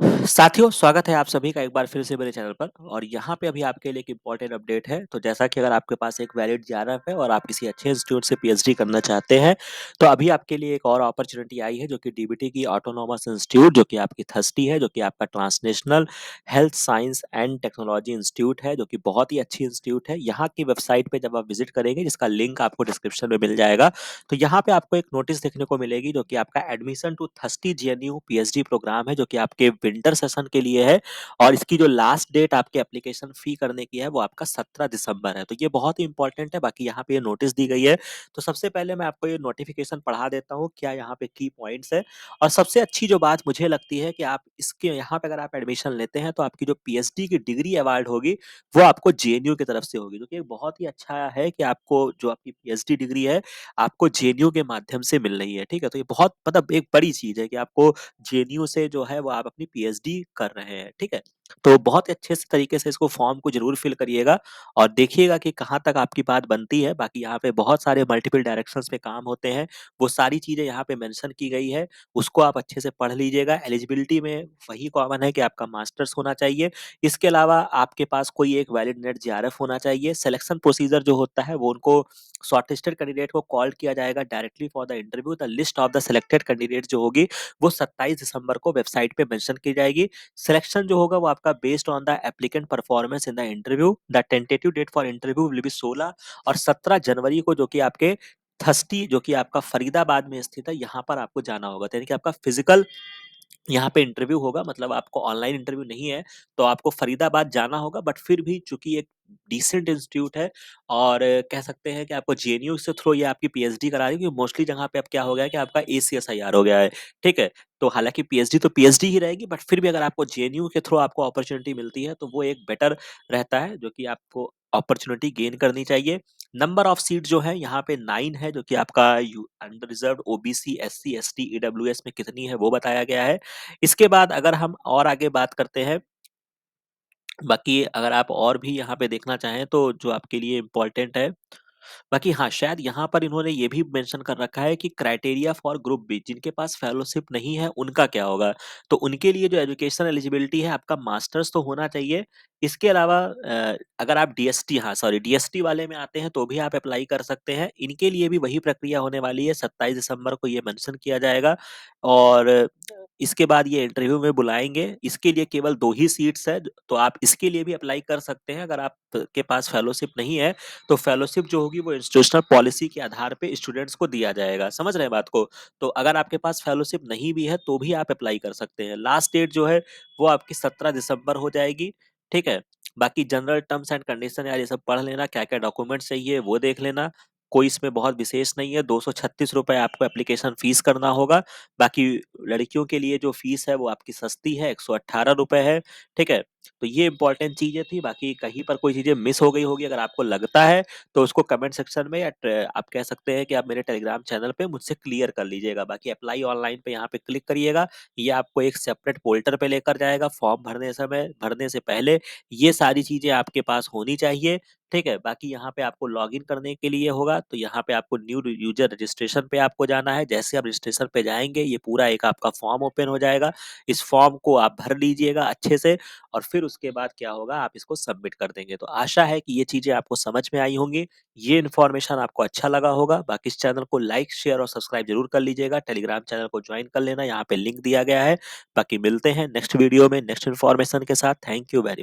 साथियों, स्वागत है आप सभी का एक बार फिर से मेरे चैनल पर और यहाँ पे अभी आपके लिए एक इम्पोर्टेंट अपडेट है। तो जैसा कि अगर आपके पास एक वैलिड जेआरएफ है और आप किसी अच्छे इंस्टीट्यूट से पीएचडी करना चाहते हैं, तो अभी आपके लिए एक और अपॉर्चुनिटी आई है जो कि डीबीटी की ऑटोनॉमस इंस्टीट्यूट जो कि आपकी थस्टी है, जो कि आपका transnational health science and technology institute है, जो कि बहुत ही अच्छी इंस्टीट्यूट है। यहाँ की वेबसाइट पे जब आप विजिट करेंगे, जिसका लिंक आपको डिस्क्रिप्शन में मिल जाएगा, तो यहाँ पे आपको एक नोटिस देखने को मिलेगी जो कि आपका एडमिशन टू थस्टी जेएनयू पीएचडी प्रोग्राम है, जो कि आपके विंटर सेशन के लिए है। और इसकी जो लास्ट डेट आपके एप्लीकेशन फी करने की है वो आपका 17 दिसंबर है। तो ये बहुत ही इंपॉर्टेंट है। बाकी यहाँ पे ये नोटिस दी गई है। तो सबसे पहले मैं आपको ये नोटिफिकेशन पढ़ा देता हूँ क्या यहाँ पे की पॉइंट्स है। और सबसे अच्छी जो बात मुझे लगती है कि आप इसके यहाँ पे अगर आप एडमिशन लेते हैं तो आपकी जो पीएचडी की डिग्री अवार्ड होगी वो आपको जेएनयू की तरफ से होगी, जो कि एक बहुत ही अच्छा है कि आपको जो आपकी पीएचडी डिग्री है आपको जेएनयू के माध्यम से मिल रही है। ठीक है, तो ये बहुत मतलब एक बड़ी चीज है कि आपको जेएनयू से जो है वो आप अपनी पीएचडी कर रहे हैं। ठीक है, तो बहुत अच्छे से तरीके से इसको फॉर्म को जरूर फिल करिएगा और देखिएगा कि कहाँ तक आपकी बात बनती है। बाकी यहाँ पे बहुत सारे मल्टीपल डायरेक्शंस पे काम होते हैं, वो सारी चीजें यहाँ पे मेंशन की गई है, उसको आप अच्छे से पढ़ लीजिएगा। एलिजिबिलिटी में वही कॉमन है कि आपका मास्टर्स होना चाहिए। इसके अलावा आपके पास कोई एक वैलिड नेट जेआरएफ होना चाहिए। सिलेक्शन प्रोसीजर जो होता है वो उनको शॉर्टलिस्टेड कैंडिडेट को कॉल किया जाएगा directly for the interview. The list of the selected candidate जो होगी वो 27 दिसंबर को वेबसाइट पे मेंशन की जाएगी। सिलेक्शन जो होगा वो आपका based on the applicant performance in the interview. The tentative date for interview will be 16 और 17 जनवरी को, जो कि आपके थस्टी जो कि आपका फरीदाबाद में स्थित है, यहाँ पर आपको जाना होगा। तो यानी कि आपका फिजिकल यहाँ पे इंटरव्यू होगा, मतलब आपको ऑनलाइन इंटरव्यू नहीं है, तो आपको फरीदाबाद जाना होगा। बट फिर भी चूंकि एक डिसेंट इंस्टीट्यूट है और कह सकते हैं कि आपको जेएनयू से थ्रू ये आपकी पीएचडी करा रही है, क्योंकि मोस्टली जहाँ पे अब क्या हो गया है कि आपका एसीएसआईआर हो गया है। ठीक है, तो हालांकि पीएचडी तो पीएचडी ही रहेगी, बट फिर भी अगर आपको जेएनयू के थ्रू आपको अपॉर्चुनिटी मिलती है तो वो एक बेटर रहता है, जो कि आपको अपॉर्चुनिटी गेन करनी चाहिए। नंबर ऑफ सीट जो है यहाँ पे 9 है, जो कि आपका under reserve OBC SC ST EWS में कितनी है वो बताया गया है। इसके बाद अगर हम और आगे बात करते हैं, बाकी अगर आप और भी यहाँ पे देखना चाहें तो जो आपके लिए इम्पोर्टेंट है, बाकी हाँ, शायद यहाँ पर इन्होंने ये भी मेंशन कर रखा है कि क्राइटेरिया फॉर ग्रुप बी, जिनके पास फेलोशिप नहीं है उनका क्या होगा। तो उनके लिए जो एजुकेशन एलिजिबिलिटी है, आपका मास्टर्स तो होना चाहिए। इसके अलावा अगर आप डीएसटी, हाँ सॉरी, डीएसटी वाले में आते हैं तो भी आप अप्लाई कर सकते हैं। इनके लिए भी वही प्रक्रिया होने वाली है, 27 दिसंबर को ये मेंशन किया जाएगा। और इसके बाद ये इंटरव्यू में बुलाएंगे। इसके लिए केवल 2 ही सीट्स है, तो आप इसके लिए भी अप्लाई कर सकते हैं। अगर आप के पास फेलोशिप नहीं है तो फेलोशिप जो होगी वो इंस्टीट्यूशनल पॉलिसी के आधार पे स्टूडेंट्स को दिया जाएगा। समझ रहे हैं बात को। तो अगर आपके पास फेलोशिप नहीं भी है तो भी आप अप्लाई कर सकते हैं। लास्ट डेट जो है वो आपकी 17 दिसंबर हो जाएगी। ठीक है, बाकी जनरल टर्म्स एंड कंडीशन यार ये सब पढ़ लेना, क्या क्या डॉक्यूमेंट चाहिए वो देख लेना। कोई इसमें बहुत विशेष नहीं है। 236 रुपए आपको एप्लीकेशन फीस करना होगा। बाकी लड़कियों के लिए जो फीस है वो आपकी सस्ती है, 118 रुपए है। ठीक है, तो ये इंपॉर्टेंट चीजें थी। बाकी कहीं पर कोई चीजें मिस हो गई होगी अगर आपको लगता है, तो उसको कमेंट सेक्शन में या आप कह सकते हैं कि आप मेरे टेलीग्राम चैनल पे मुझसे क्लियर कर लीजिएगा। बाकी अप्लाई ऑनलाइन पे यहाँ पे क्लिक करिएगा, ये आपको एक सेपरेट पोर्टल पे लेकर जाएगा। फॉर्म भरने से पहले ये सारी चीजें आपके पास होनी चाहिए। ठीक है, बाकी यहाँ पे आपको लॉगिन करने के लिए होगा, तो यहाँ पे आपको न्यू यूजर रजिस्ट्रेशन पे आपको जाना है। जैसे आप रजिस्ट्रेशन पे जाएंगे ये पूरा एक आपका फॉर्म ओपन हो जाएगा। इस फॉर्म को आप भर लीजिएगा अच्छे से और फिर उसके बाद क्या होगा, आप इसको सबमिट कर देंगे। तो आशा है कि ये चीजें आपको समझ में आई होंगी, ये इन्फॉर्मेशन आपको अच्छा लगा होगा। बाकी इस चैनल को लाइक शेयर और सब्सक्राइब जरूर कर लीजिएगा। टेलीग्राम चैनल को ज्वाइन कर लेना, यहाँ पे लिंक दिया गया है। बाकी मिलते हैं नेक्स्ट वीडियो में नेक्स्ट इन्फॉर्मेशन के साथ। Thank you very much.